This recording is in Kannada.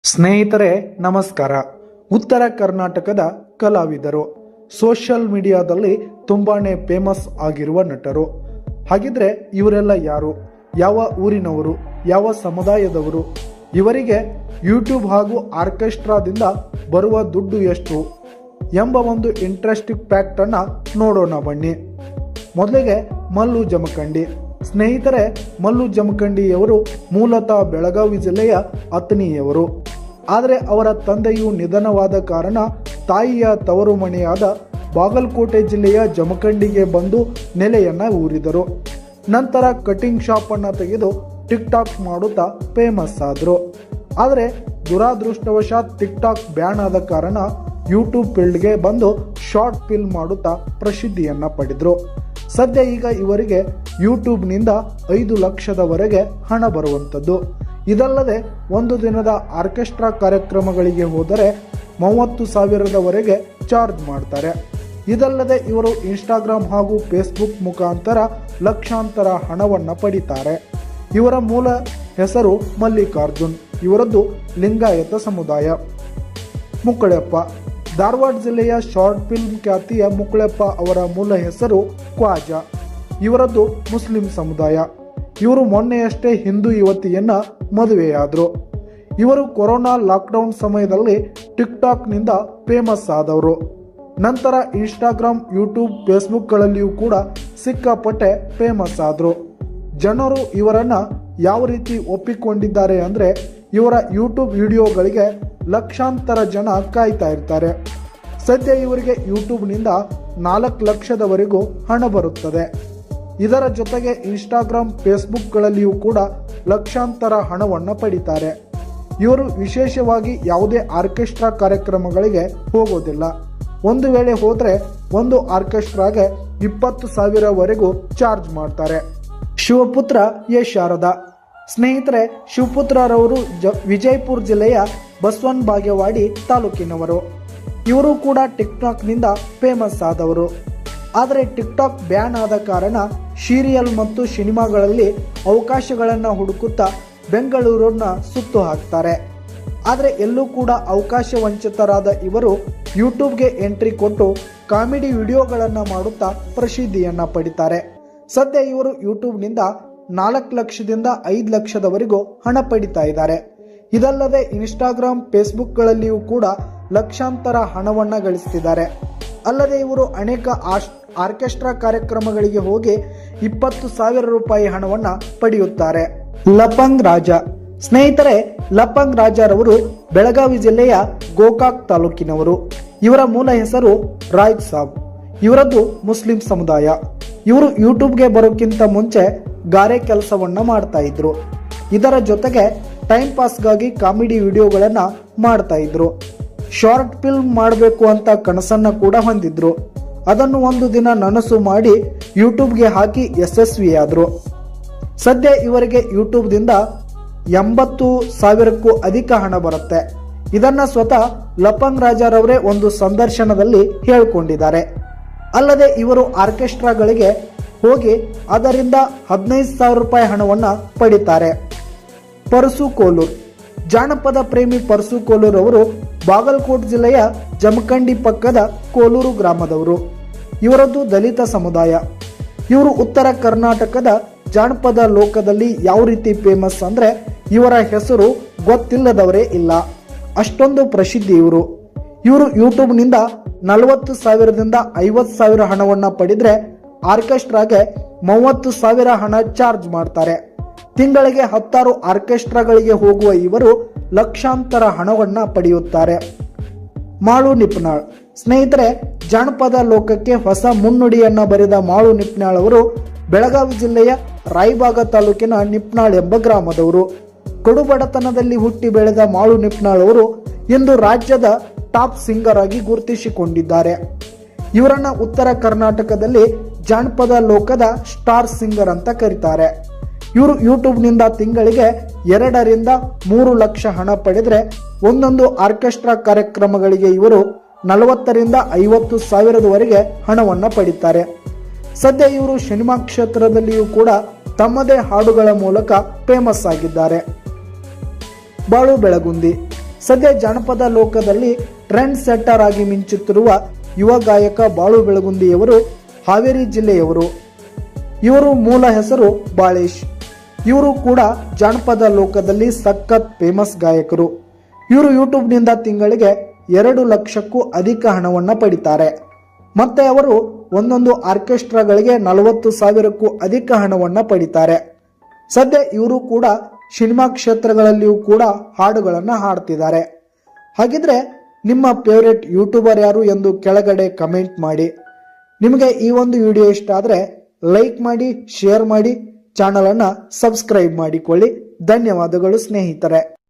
ಸ್ನೇಹಿತರೆ ನಮಸ್ಕಾರ. ಉತ್ತರ ಕರ್ನಾಟಕದ ಕಲಾವಿದರು, ಸೋಷಿಯಲ್ ಮೀಡಿಯಾದಲ್ಲಿ ತುಂಬಾನೇ ಫೇಮಸ್ ಆಗಿರುವ ನಟರು. ಹಾಗಿದ್ರೆ ಇವರೆಲ್ಲ ಯಾರು, ಯಾವ ಊರಿನವರು, ಯಾವ ಸಮುದಾಯದವರು, ಇವರಿಗೆ ಯೂಟ್ಯೂಬ್ ಹಾಗೂ ಆರ್ಕೆಸ್ಟ್ರಾದಿಂದ ಬರುವ ದುಡ್ಡು ಎಷ್ಟು ಎಂಬ ಒಂದು ಇಂಟ್ರೆಸ್ಟಿಂಗ್ ಫ್ಯಾಕ್ಟ್ ಅನ್ನ ನೋಡೋಣ ಬನ್ನಿ. ಮೊದಲಿಗೆ ಮಲ್ಲು ಜಮಖಂಡಿ. ಸ್ನೇಹಿತರೆ, ಮಲ್ಲು ಜಮಖಂಡಿಯವರು ಮೂಲತಃ ಬೆಳಗಾವಿ ಜಿಲ್ಲೆಯ ಅಥಣಿಯವರು. ಆದರೆ ಅವರ ತಂದೆಯು ನಿಧನವಾದ ಕಾರಣ ತಾಯಿಯ ತವರು ಮನೆಯಾದ ಬಾಗಲಕೋಟೆ ಜಿಲ್ಲೆಯ ಜಮಖಂಡಿಗೆ ಬಂದು ನೆಲೆಯನ್ನ ಊರಿದರು. ನಂತರ ಕಟಿಂಗ್ ಶಾಪ್ ಅನ್ನು ತೆಗೆದು ಟಿಕ್ ಟಾಕ್ ಮಾಡುತ್ತಾ ಫೇಮಸ್ ಆದರು. ಆದರೆ ದುರಾದೃಷ್ಟವಶಾತ್ ಟಿಕ್ ಟಾಕ್ ಬ್ಯಾನ್ ಆದ ಕಾರಣ ಯೂಟ್ಯೂಬ್ ಫೀಲ್ಡ್ಗೆ ಬಂದು ಶಾರ್ಟ್ ಫಿಲ್ಮ್ ಮಾಡುತ್ತಾ ಪ್ರಸಿದ್ಧಿಯನ್ನ ಪಡೆದರು. ಸದ್ಯ ಈಗ ಇವರಿಗೆ ಯೂಟ್ಯೂಬ್ನಿಂದ 5 ಲಕ್ಷದವರೆಗೆ ಹಣ ಬರುವಂಥದ್ದು. ಇದಲ್ಲದೆ ಒಂದು ದಿನದ ಆರ್ಕೆಸ್ಟ್ರಾ ಕಾರ್ಯಕ್ರಮಗಳಿಗೆ ಹೋದರೆ 30,000ದವರೆಗೆ ಚಾರ್ಜ್ ಮಾಡ್ತಾರೆ. ಇದಲ್ಲದೆ ಇವರು ಇನ್ಸ್ಟಾಗ್ರಾಮ್ ಹಾಗೂ ಫೇಸ್ಬುಕ್ ಮುಖಾಂತರ ಲಕ್ಷಾಂತರ ಹಣವನ್ನು ಪಡಿತಾರೆ. ಇವರ ಮೂಲ ಹೆಸರು ಮಲ್ಲಿಕಾರ್ಜುನ್. ಇವರದ್ದು ಲಿಂಗಾಯತ ಸಮುದಾಯ. ಮುಕ್ಕಳೆಪ್ಪ. ಧಾರವಾಡ ಜಿಲ್ಲೆಯ ಶಾರ್ಟ್ ಫಿಲ್ಮ್ ಖ್ಯಾತಿಯ ಮುಕ್ಕಳೆಪ್ಪ ಅವರ ಮೂಲ ಹೆಸರು ಕ್ವಾಜಾ. ಇವರದ್ದು ಮುಸ್ಲಿಂ ಸಮುದಾಯ. ಇವರು ಮೊನ್ನೆಯಷ್ಟೇ ಹಿಂದೂ ಯುವತಿಯನ್ನ ಮದುವೆಯಾದರು. ಇವರು ಕೊರೋನಾ ಲಾಕ್ಡೌನ್ ಸಮಯದಲ್ಲಿ ಟಿಕ್ ಟಾಕ್ನಿಂದ ಫೇಮಸ್ ಆದವರು. ನಂತರ ಇನ್ಸ್ಟಾಗ್ರಾಮ್, ಯೂಟ್ಯೂಬ್, ಫೇಸ್ಬುಕ್ಗಳಲ್ಲಿಯೂ ಕೂಡ ಸಿಕ್ಕಾಪಟ್ಟೆ ಫೇಮಸ್ ಆದರು. ಜನರು ಇವರನ್ನ ಯಾವ ರೀತಿ ಒಪ್ಪಿಕೊಂಡಿದ್ದಾರೆ ಅಂದರೆ, ಇವರ ಯೂಟ್ಯೂಬ್ ವಿಡಿಯೋಗಳಿಗೆ ಲಕ್ಷಾಂತರ ಜನ ಕಾಯ್ತಾ ಇರ್ತಾರೆ. ಸದ್ಯ ಇವರಿಗೆ ಯೂಟ್ಯೂಬ್ನಿಂದ 4 ಲಕ್ಷದವರೆಗೂ ಹಣ ಬರುತ್ತದೆ. ಇದರ ಜೊತೆಗೆ ಇನ್ಸ್ಟಾಗ್ರಾಮ್, ಫೇಸ್ಬುಕ್ಗಳಲ್ಲಿಯೂ ಕೂಡ ಲಕ್ಷಾಂತರ ಹಣವನ್ನು ಪಡಿತಾರೆ. ಇವರು ವಿಶೇಷವಾಗಿ ಯಾವುದೇ ಆರ್ಕೆಸ್ಟ್ರಾ ಕಾರ್ಯಕ್ರಮಗಳಿಗೆ ಹೋಗೋದಿಲ್ಲ. ಒಂದು ವೇಳೆ ಹೋದರೆ ಒಂದು ಆರ್ಕೆಸ್ಟ್ರಾಗೆ 20,000ವರೆಗೂ ಚಾರ್ಜ್ ಮಾಡ್ತಾರೆ. ಶಿವಪುತ್ರ ಎ ಶಾರದಾ. ಸ್ನೇಹಿತರೆ, ಶಿವಪುತ್ರರವರು ವಿಜಯಪುರ ಜಿಲ್ಲೆಯ ಬಸವನ ಬಾಗೇವಾಡಿ ತಾಲೂಕಿನವರು. ಇವರು ಕೂಡ ಟಿಕ್ ಟಾಕ್ನಿಂದ ಫೇಮಸ್ ಆದವರು. ಆದರೆ ಟಿಕ್ ಟಾಕ್ ಬ್ಯಾನ್ ಆದ ಕಾರಣ ಸೀರಿಯಲ್ ಮತ್ತು ಸಿನಿಮಾಗಳಲ್ಲಿ ಅವಕಾಶಗಳನ್ನು ಹುಡುಕುತ್ತಾ ಬೆಂಗಳೂರನ್ನ ಸುತ್ತು ಹಾಕ್ತಾರೆ. ಆದರೆ ಎಲ್ಲೂ ಕೂಡ ಅವಕಾಶ ವಂಚಿತರಾದ ಇವರು ಯೂಟ್ಯೂಬ್ಗೆ ಎಂಟ್ರಿ ಕೊಟ್ಟು ಕಾಮಿಡಿ ವಿಡಿಯೋಗಳನ್ನು ಮಾಡುತ್ತಾ ಪ್ರಸಿದ್ಧಿಯನ್ನು ಪಡಿತಾರೆ. ಸದ್ಯ ಇವರು ಯೂಟ್ಯೂಬ್ನಿಂದ 4 ಲಕ್ಷದಿಂದ 5 ಲಕ್ಷದವರೆಗೂ ಹಣ ಪಡಿತಾ ಇದ್ದಾರೆ. ಇದಲ್ಲದೆ ಇನ್ಸ್ಟಾಗ್ರಾಮ್, ಫೇಸ್ಬುಕ್ಗಳಲ್ಲಿಯೂ ಕೂಡ ಲಕ್ಷಾಂತರ ಹಣವನ್ನು ಗಳಿಸ್ತಿದ್ದಾರೆ. ಅಲ್ಲದೆ ಇವರು ಅನೇಕ ಆರ್ಕೆಸ್ಟ್ರಾ ಕಾರ್ಯಕ್ರಮಗಳಿಗೆ ಹೋಗಿ 20,000 ರೂಪಾಯಿ ಹಣವನ್ನು ಪಡೆಯುತ್ತಾರೆ. ಲಪಂಗ್ ರಾಜ. ಸ್ನೇಹಿತರೆ, ಲಪಂಗ್ ರಾಜರವರು ಬೆಳಗಾವಿ ಜಿಲ್ಲೆಯ ಗೋಕಾಕ್ ತಾಲೂಕಿನವರು. ಇವರ ಮೂಲ ಹೆಸರು ರಾಯ್ ಸಾಬ್. ಇವರದ್ದು ಮುಸ್ಲಿಂ ಸಮುದಾಯ. ಇವರು ಯೂಟ್ಯೂಬ್ಗೆ ಬರೋಕ್ಕಿಂತ ಮುಂಚೆ ಗಾರೆ ಕೆಲಸವನ್ನ ಮಾಡ್ತಾ ಇದ್ರು. ಇದರ ಜೊತೆಗೆ ಟೈಮ್ ಪಾಸ್ಗಾಗಿ ಕಾಮಿಡಿ ವಿಡಿಯೋಗಳನ್ನ ಮಾಡ್ತಾ ಇದ್ರು. ಶಾರ್ಟ್ ಫಿಲ್ಮ್ ಮಾಡಬೇಕು ಅಂತ ಕನಸನ್ನ ಕೂಡ ಹೊಂದಿದ್ರು. ಅದನ್ನು ಒಂದು ದಿನ ನನಸು ಮಾಡಿ ಯೂಟ್ಯೂಬ್ಗೆ ಹಾಕಿ ಯಶಸ್ವಿಯಾದರು. ಸದ್ಯ ಇವರಿಗೆ ಯೂಟ್ಯೂಬ್ದಿಂದ 80,000ಕ್ಕೂ ಅಧಿಕ ಹಣ ಬರುತ್ತೆ. ಇದನ್ನ ಸ್ವತಃ ಲಪಂಗ್ ರಾಜರವರೇ ಒಂದು ಸಂದರ್ಶನದಲ್ಲಿ ಹೇಳಿಕೊಂಡಿದ್ದಾರೆ. ಅಲ್ಲದೆ ಇವರು ಆರ್ಕೆಸ್ಟ್ರಾಗಳಿಗೆ ಹೋಗಿ ಅದರಿಂದ 15,000 ರೂಪಾಯಿ ಹಣವನ್ನು ಪಡಿತಾರೆ. ಪರಸು ಕೋಲೂರ್. ಜಾನಪದ ಪ್ರೇಮಿ ಪರಸು ಕೋಲೂರ್ ಅವರು ಬಾಗಲಕೋಟೆ ಜಿಲ್ಲೆಯ ಜಮಖಂಡಿ ಪಕ್ಕದ ಕೋಲೂರು ಗ್ರಾಮದವರು. ಇವರದ್ದು ದಲಿತ ಸಮುದಾಯ. ಇವರು ಉತ್ತರ ಕರ್ನಾಟಕದ ಜಾನಪದ ಲೋಕದಲ್ಲಿ ಯಾವ ರೀತಿ ಫೇಮಸ್ ಅಂದರೆ, ಇವರ ಹೆಸರು ಗೊತ್ತಿಲ್ಲದವರೇ ಇಲ್ಲ, ಅಷ್ಟೊಂದು ಪ್ರಸಿದ್ಧಿ ಇವರು. ಇವರು ಯೂಟ್ಯೂಬ್ನಿಂದ 40,000ದಿಂದ 50,000 ಹಣವನ್ನು ಪಡೆದ್ರೆ ಆರ್ಕೆಸ್ಟ್ರಾಗೆ 30,000 ಹಣ ಚಾರ್ಜ್ ಮಾಡ್ತಾರೆ. ತಿಂಗಳಿಗೆ 10 ಆರ್ಕೆಸ್ಟ್ರಾಗಳಿಗೆ ಹೋಗುವ ಇವರು ಲಕ್ಷಾಂತರ ಹಣವನ್ನು ಪಡೆಯುತ್ತಾರೆ. ಮಾಳು ನಿಪ್ನಾಳ್. ಸ್ನೇಹಿತರೆ, ಜಾನಪದ ಲೋಕಕ್ಕೆ ಹೊಸ ಮುನ್ನುಡಿಯನ್ನ ಬರೆದ ಮಾಳು ನಿಪ್ನಾಳ್ ಅವರು ಬೆಳಗಾವಿ ಜಿಲ್ಲೆಯ ರಾಯಬಾಗ ತಾಲೂಕಿನ ನಿಪ್ನಾಳ್ ಎಂಬ ಗ್ರಾಮದವರು. ಕಡುಬಡತನದಲ್ಲಿ ಹುಟ್ಟಿ ಬೆಳೆದ ಮಾಳು ನಿಪ್ನಾಳ್ ಅವರು ಇಂದು ರಾಜ್ಯದ ಟಾಪ್ ಸಿಂಗರ್ ಆಗಿ ಗುರುತಿಸಿಕೊಂಡಿದ್ದಾರೆ. ಇವರನ್ನ ಉತ್ತರ ಕರ್ನಾಟಕದಲ್ಲಿ ಜಾನಪದ ಲೋಕದ ಸ್ಟಾರ್ ಸಿಂಗರ್ ಅಂತ ಕರೀತಾರೆ. ಇವರು ಯೂಟ್ಯೂಬ್ನಿಂದ ತಿಂಗಳಿಗೆ 2 ರಿಂದ 3 ಲಕ್ಷ ಹಣ ಪಡೆದ್ರೆ ಒಂದೊಂದು ಆರ್ಕೆಸ್ಟ್ರಾ ಕಾರ್ಯಕ್ರಮಗಳಿಗೆ ಇವರು 40 ರಿಂದ 50,000ವರೆಗೆ ಹಣವನ್ನು ಪಡಿತಾರೆ. ಸದ್ಯ ಇವರು ಸಿನಿಮಾ ಕ್ಷೇತ್ರದಲ್ಲಿಯೂ ಕೂಡ ತಮ್ಮದೇ ಹಾಡುಗಳ ಮೂಲಕ ಫೇಮಸ್ ಆಗಿದ್ದಾರೆ. ಬಾಳು ಬೆಳಗುಂದಿ. ಸದ್ಯ ಜಾನಪದ ಲೋಕದಲ್ಲಿ ಟ್ರೆಂಡ್ ಸೆಟ್ಟರ್ ಆಗಿ ಮಿಂಚುತ್ತಿರುವ ಯುವ ಗಾಯಕ ಬಾಳು ಬೆಳಗುಂದಿಯವರು ಹಾವೇರಿ ಜಿಲ್ಲೆಯವರು. ಇವರು ಮೂಲ ಹೆಸರು ಬಾಳೇಶ್. ಇವರು ಕೂಡ ಜಾನಪದ ಲೋಕದಲ್ಲಿ ಸಖತ್ ಫೇಮಸ್ ಗಾಯಕರು. ಇವರು ಯೂಟ್ಯೂಬ್ನಿಂದ ತಿಂಗಳಿಗೆ 2 ಲಕ್ಷಕ್ಕೂ ಅಧಿಕ ಹಣವನ್ನು ಪಡಿತಾರೆ. ಮತ್ತೆ ಅವರು ಒಂದೊಂದು ಆರ್ಕೆಸ್ಟ್ರಾಗಳಿಗೆ 40,000ಕ್ಕೂ ಅಧಿಕ ಹಣವನ್ನು ಪಡಿತಾರೆ. ಸದ್ಯ ಇವರು ಕೂಡ ಸಿನಿಮಾ ಕ್ಷೇತ್ರಗಳಲ್ಲಿಯೂ ಕೂಡ ಹಾಡುಗಳನ್ನು ಹಾಡ್ತಿದ್ದಾರೆ. ಹಾಗಿದ್ರೆ ನಿಮ್ಮ ಫೇವರೇಟ್ ಯೂಟ್ಯೂಬರ್ ಯಾರು ಎಂದು ಕೆಳಗಡೆ ಕಮೆಂಟ್ ಮಾಡಿ. ನಿಮಗೆ ಈ ಒಂದು ವಿಡಿಯೋ ಇಷ್ಟ ಆದರೆ ಲೈಕ್ ಮಾಡಿ, ಶೇರ್ ಮಾಡಿ, ಚಾನಲನ್ನು ಸಬ್ಸ್ಕ್ರೈಬ್ ಮಾಡಿಕೊಳ್ಳಿ. ಧನ್ಯವಾದಗಳು ಸ್ನೇಹಿತರೆ.